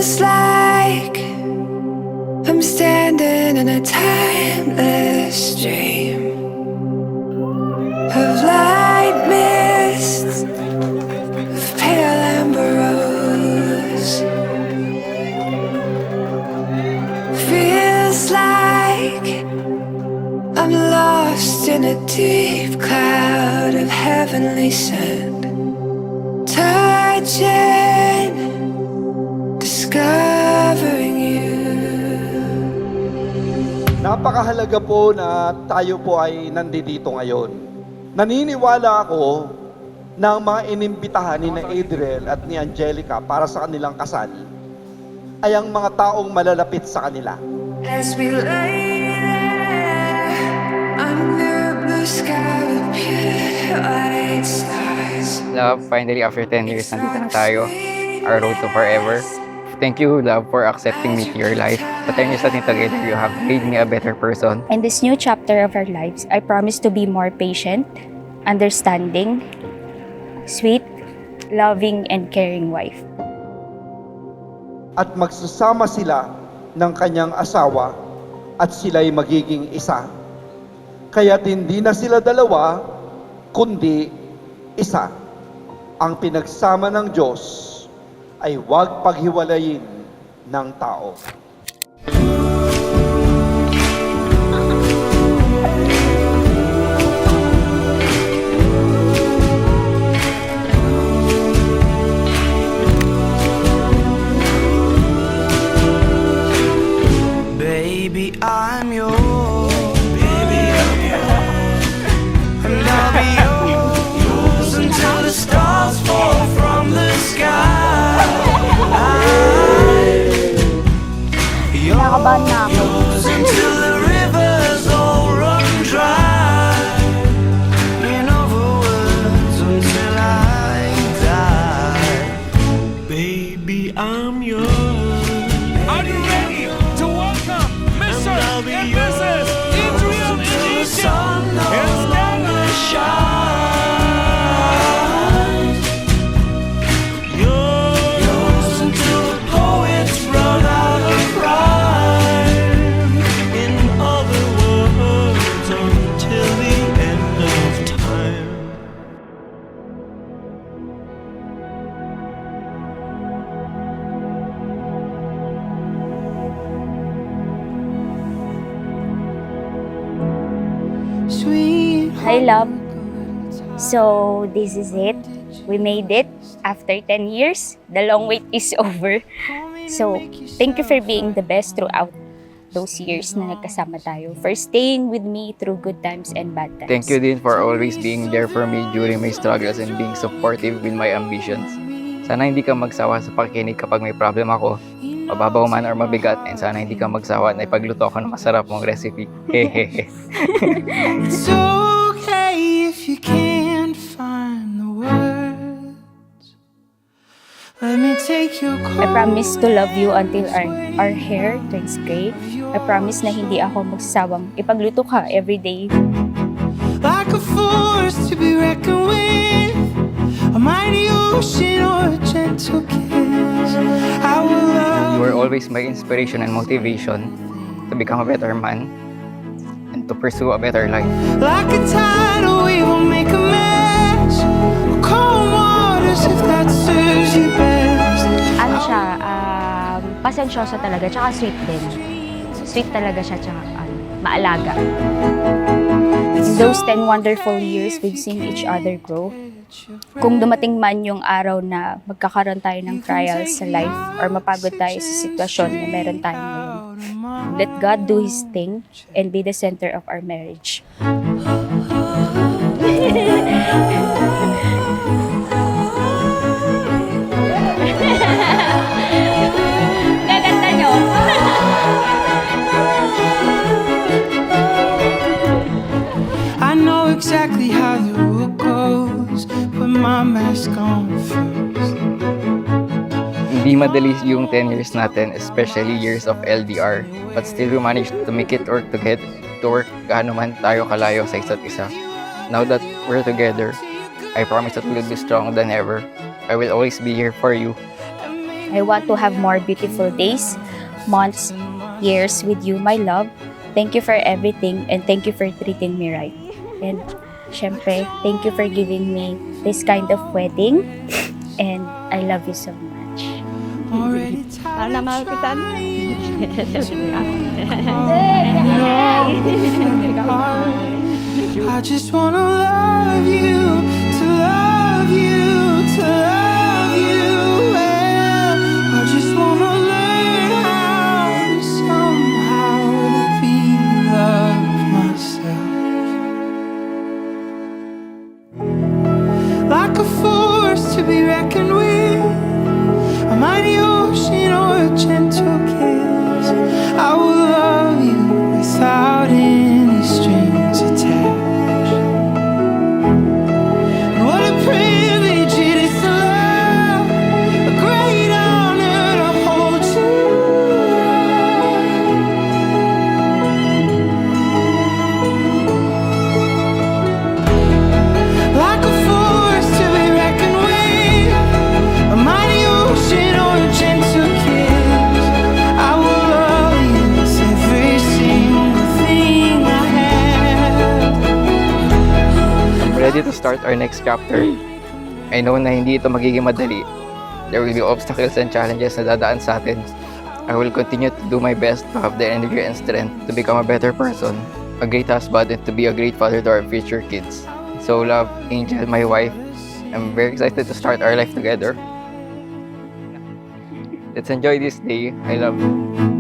Feels like I'm standing in a timeless dream of light mist, of pale amber rose. Feels like I'm lost in a deep cloud of heavenly scent, touching, discovering you. Napakahalaga po na tayo po ay nandito ngayon. Naniniwala ako na ang mga inimbitahan ni na Adriel at ni Angelica para sa kanilang kasal ay ang mga taong malalapit sa kanila. As we lay there under a blue sky with pure white stars. Love, finally after 10 years, nandito na tayo. Our road to forever. Thank you, love, for accepting me to your life. Sa 10 years natin together, you have made me a better person. In this new chapter of our lives, I promise to be more patient, understanding, sweet, loving, and caring wife. At magsasama sila ng kanyang asawa at sila'y magiging isa. Kaya't hindi na sila dalawa, kundi isa. Ang pinagsama ng Diyos ay huwag paghiwalayin ng tao. Baby, I'm yours. Baby, I'm yours. And I'll be yours until the stars fall from the sky. Kinakabahan na ako. Yours until the rivers all run dry. In other words, until I die. Baby, I'm yours. Are you ready to welcome Mr. and Mrs. Adriel and Egypt? And Stella Shines. Yours until the poets run out of rhyme. In other words, until the end of time. Sweet. Hi, love. So, this is it. We made it after 10 years. The long wait is over. So, thank you for being the best throughout those years na nagkasama tayo. For staying with me through good times and bad times. Thank you din for always being there for me during my struggles and being supportive with my ambitions. Sana hindi ka magsawa sa pakikinig kapag may problem ako, mababaw man or mabigat, and sana hindi ka magsawa na ipagluto ako ng masarap mong recipe. Hehehe. It's okay if you can't find the words. Let me take your I call. promise to love you until our hair turns gray. I promise na hindi ako magsasawang ipagluto ka everyday. Like a force to be reckoned with, a mighty ocean or a gentle kiss. I will love You were always my inspiration and motivation to become a better man and to pursue a better life. like a tidal wave will make a mess. Cold waters if that serves you best. Ano siya, pasensyosa talaga, tsaka sweet din. Sweet talaga siya, tsaka maalaga. In those 10 wonderful years, we've seen each other grow. Kung dumating man yung araw na magkakaroon tayo ng trials sa life or mapagod tayo sa sitwasyon na meron tayo ngayon, let God do His thing and be the center of our marriage. Gaganda nyo! I know exactly how the world goes. Put my mask on first. Hindi madali yung 10 years natin, especially years of LDR. But still we managed to make it work to get to work gaano man tayo kalayo sa isa't isa. Now that we're together, I promise that we'll be stronger than ever. I will always be here for you. I want to have more beautiful days, months, years with you, my love. Thank you for everything and thank you for treating me right. And syempre, thank you for giving me this kind of wedding and I love you so much. Already tired of I just wanna love you, to love you, to love you well. I just wanna learn how to somehow be loved myself. Like a force to be reckoned with, a mighty ocean or a gentle kiss. I will love you without any strings attached. And what a privilege it is to love, a great honor to hold you. Like a force to be reckoned with, a mighty ocean or a gentle kiss. I will love you with every single thing I have. I'm ready to start our next chapter. I know na hindi ito magiging madali. There will be obstacles and challenges na dadaan sa atin. I will continue to do my best to have the energy and strength to become a better person, a great husband, and to be a great father to our future kids. So love, Angel, my wife. I'm very excited to start our life together. Let's enjoy this day. I love you.